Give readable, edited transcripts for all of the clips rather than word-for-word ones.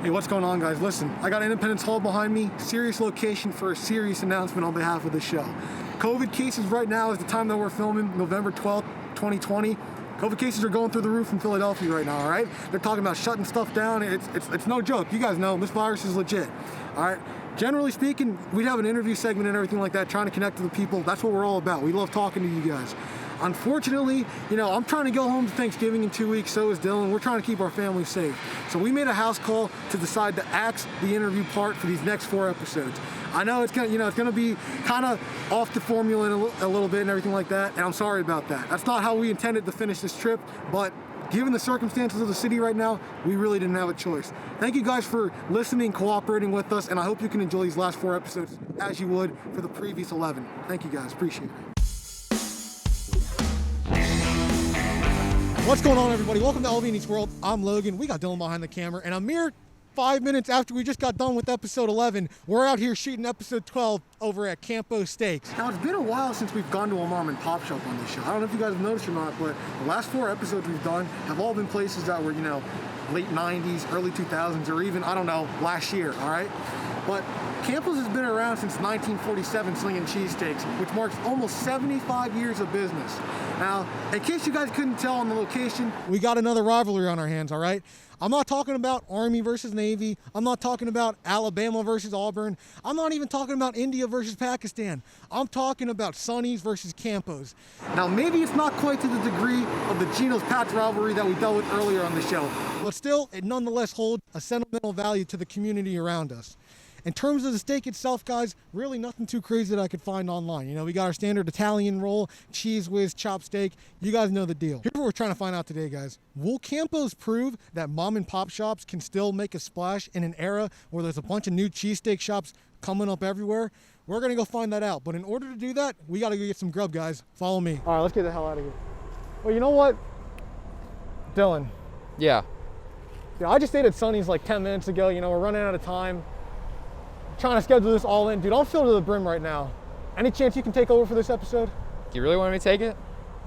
Hey, what's going on, guys? Listen, I got Independence Hall behind me, serious location for a serious announcement on behalf of the show. COVID cases right now is the time that we're filming, November 12th, 2020. COVID cases are going through the roof in Philadelphia right now, all right? They're talking about shutting stuff down. It's no joke. You guys know this virus is legit, all right? Generally speaking, we have an interview segment and everything like that, trying to connect to the people. That's what we're all about. We love talking to you guys. Unfortunately, I'm trying to go home to Thanksgiving in 2 weeks, so is Dylan. We're trying to keep our family safe. So we made a house call to decide to axe the interview part for these next 4 episodes. I know it's gonna be kind of off the formula a little bit and everything like that, and I'm sorry about that. That's not how we intended to finish this trip, but given the circumstances of the city right now, we really didn't have a choice. Thank you guys for listening, cooperating with us, and I hope you can enjoy these last 4 episodes as you would for the previous 11. Thank you guys, appreciate it. What's going on, everybody? Welcome to LV Eats World. I'm Logan. We got Dylan behind the camera, and a mere 5 minutes after we just got done with episode 11, we're out here shooting episode 12 over at Campo Steaks. Now, it's been a while since we've gone to a mom and pop shop on this show. I don't know if you guys have noticed or not, but the last 4 episodes we've done have all been places that were, late 90s, early 2000s, or even, last year, all right? But Campo's has been around since 1947 slinging cheesesteaks, which marks almost 75 years of business. Now, in case you guys couldn't tell on the location, we got another rivalry on our hands, all right? I'm not talking about Army versus Navy. I'm not talking about Alabama versus Auburn. I'm not even talking about India versus Pakistan. I'm talking about Sonny's versus Campo's. Now, maybe it's not quite to the degree of the Geno's Pats rivalry that we dealt with earlier on the show, but still, it nonetheless holds a sentimental value to the community around us. In terms of the steak itself, guys, really nothing too crazy that I could find online. We got our standard Italian roll, cheese whiz, chopped steak. You guys know the deal. Here's what we're trying to find out today, guys. Will Campo's prove that mom and pop shops can still make a splash in an era where there's a bunch of new cheesesteak shops coming up everywhere? We're gonna go find that out. But in order to do that, we gotta go get some grub, guys. Follow me. All right, let's get the hell out of here. Well, you know what? Dylan. Yeah. I just ate at Sonny's like 10 minutes ago. We're running out of time. Trying to schedule this all in. Dude, I'm filled to the brim right now. Any chance you can take over for this episode? Do you really want me to take it?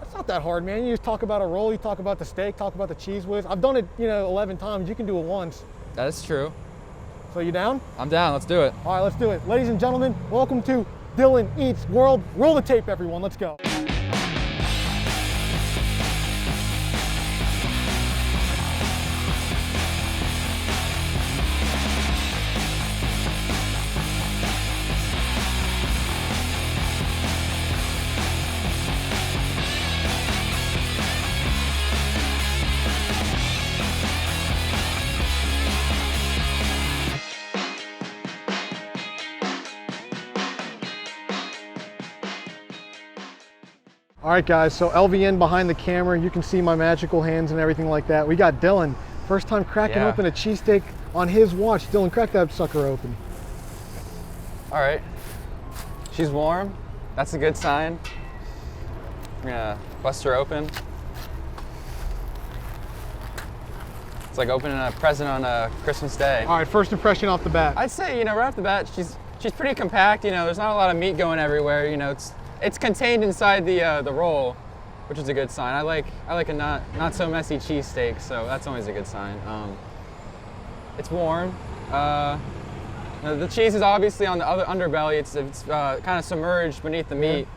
That's not that hard, man. You just talk about a roll, you talk about the steak, talk about the cheese whiz. I've done it, 11 times. You can do it once. That is true. So you down? I'm down. Let's do it. All right, let's do it. Ladies and gentlemen, welcome to Dylan Eats World. Roll the tape, everyone. Let's go. All right, guys, so LVN behind the camera. You can see my magical hands and everything like that. We got Dylan, first time cracking open a cheesesteak on his watch. Dylan, crack that sucker open. All right. She's warm. That's a good sign. I'm gonna bust her open. It's like opening a present on a Christmas Day. All right, first impression off the bat. I'd say, right off the bat, she's pretty compact. There's not a lot of meat going everywhere. It's contained inside the roll, which is a good sign. I like a not so messy cheesesteak, so that's always a good sign. It's warm. The cheese is obviously on the other underbelly. It's kind of submerged beneath the meat.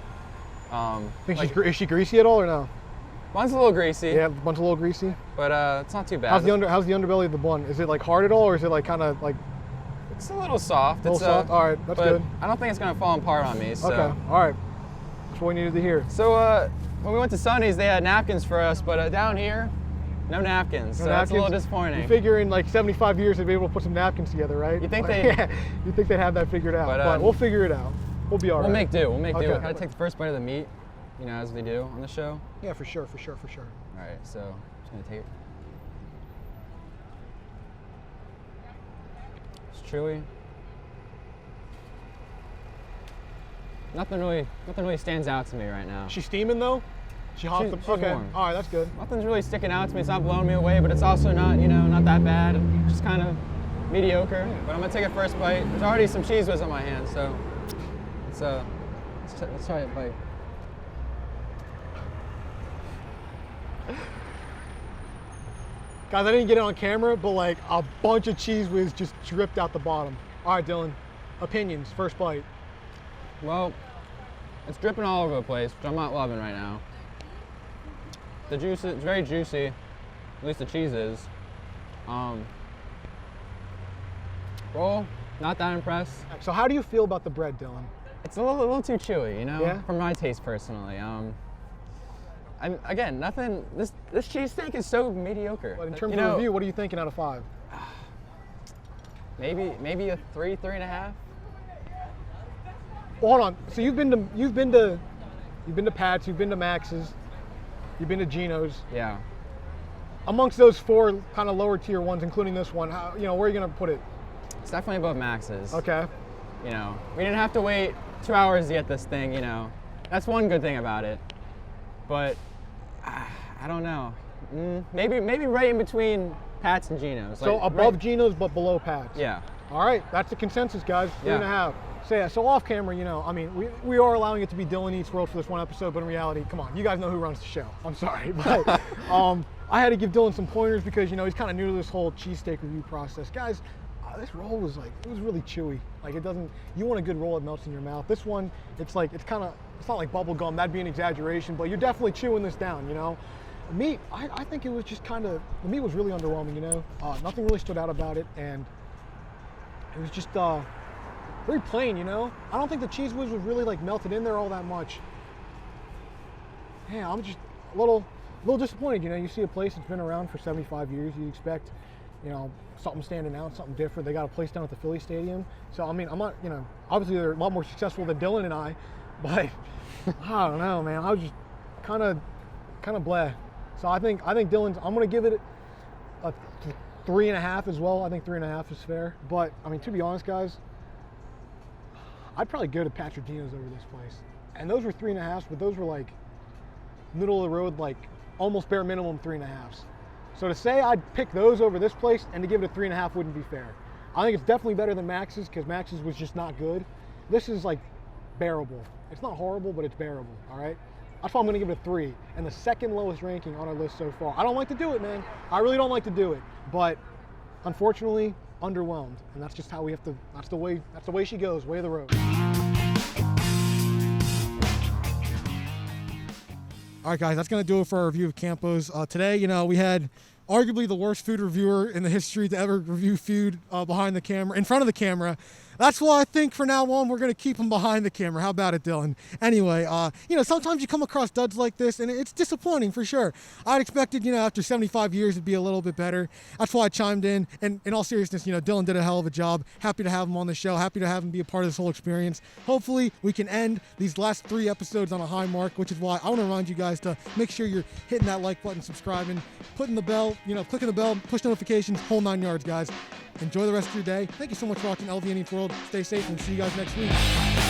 Is she greasy at all or no? Buns a little greasy. Yeah, the bun's a little greasy. But it's not too bad. How's the underbelly of the bun? Is it like hard at all, or is it like kind of like? It's a little soft. A little soft. All right, that's good. I don't think it's gonna fall apart on me. So. Okay. All right. That's what we needed to hear. So when we went to Sonny's, they had napkins for us, but down here, no napkins. So that's a little disappointing. You figure in like 75 years they'd be able to put some napkins together, right? You think you think they'd have that figured out? But we'll figure it out. We'll be all right. We'll make do. We'll gotta take the first bite of the meat, as we do on the show. Yeah, for sure. All right, so I'm just gonna take it. It's chewy. Nothing really stands out to me right now. She's steaming though? She's okay. Warm. All right, that's good. Nothing's really sticking out to me. It's not blowing me away, but it's also not, not that bad. Just kind of mediocre. But I'm gonna take a first bite. There's already some cheese whiz on my hand, so let's try a bite. Guys, I didn't get it on camera, but like a bunch of cheese whiz just dripped out the bottom. All right, Dylan, opinions, first bite. Well, it's dripping all over the place, which I'm not loving right now. The juice is very juicy, at least the cheese is. Roll, not that impressed. So how do you feel about the bread, Dylan? It's a little too chewy, you know, Yeah? for my taste personally. Again, nothing. This cheesesteak is so mediocre. But in terms you of know, review, what are you thinking out of 5? maybe a 3.5. Well, hold on. So you've been to Pat's, you've been to Max's, you've been to Gino's. Yeah. Amongst those 4 kind of lower tier ones, including this one, how, you know, where are you gonna put it? It's definitely above Max's. Okay. You know, we didn't have to wait 2 hours to get this thing, you know. That's one good thing about it. But, I don't know. Maybe right in between Pat's and Gino's. So like, above right, Gino's, but below Pat's. Yeah. All right, that's the consensus, guys. Yeah. 3.5. So yeah, so off camera, you know, I mean, we are allowing it to be Dylan Eats World for this one episode, but in reality, come on, you guys know who runs the show. I'm sorry, but I had to give Dylan some pointers because, you know, he's kind of new to this whole cheesesteak review process. Guys, this roll was like, it was really chewy. Like it doesn't, you want a good roll, it melts in your mouth. This one, it's like, it's not like bubble gum, that'd be an exaggeration, but you're definitely chewing this down, you know. Meat, I think it was just kind of, the meat was really underwhelming, you know. Nothing really stood out about it, and it was just very plain, you know. I don't think the cheese whiz was really like melted in there all that much. Yeah, I'm just a little disappointed, you know. You see a place that's been around for 75 years, you'd expect, you know, something standing out, something different. They got a place down at the Philly Stadium. So, I mean, I'm not, you know, obviously they're a lot more successful than Dylan and I, but I don't know, man. I was just kind of bleh. So I think Dylan's, I'm going to give it a 3.5 as well. I think 3.5 is fair. But, I mean, to be honest, guys, I'd probably go to Patrick Dino's over this place. And those were 3.5s, but those were like middle of the road, like almost bare minimum 3.5s. So to say I'd pick those over this place and to give it a 3.5 wouldn't be fair. I think it's definitely better than Max's because Max's was just not good. This is like bearable. It's not horrible, but it's bearable, all right? That's why I'm gonna give it a 3, and the second lowest ranking on our list so far. I don't like to do it, man. I really don't like to do it, but unfortunately, underwhelmed, and that's just how we have to, that's the way she goes, way of the road. All right, guys, that's going to do it for our review of Campo's. Today, you know, we had arguably the worst food reviewer in the history to ever review food behind the camera, in front of the camera. That's why I think from now on, we're going to keep him behind the camera. How about it, Dylan? Anyway, you know, sometimes you come across duds like this, and it's disappointing for sure. I'd expected, you know, after 75 years, it'd be a little bit better. That's why I chimed in. And in all seriousness, you know, Dylan did a hell of a job. Happy to have him on the show. Happy to have him be a part of this whole experience. Hopefully, we can end these last 3 episodes on a high mark, which is why I want to remind you guys to make sure you're hitting that like button, subscribing, putting the bell, you know, clicking the bell, push notifications, whole 9 yards, guys. Enjoy the rest of your day. Thank you so much for watching LVN Eats World. Stay safe and see you guys next week.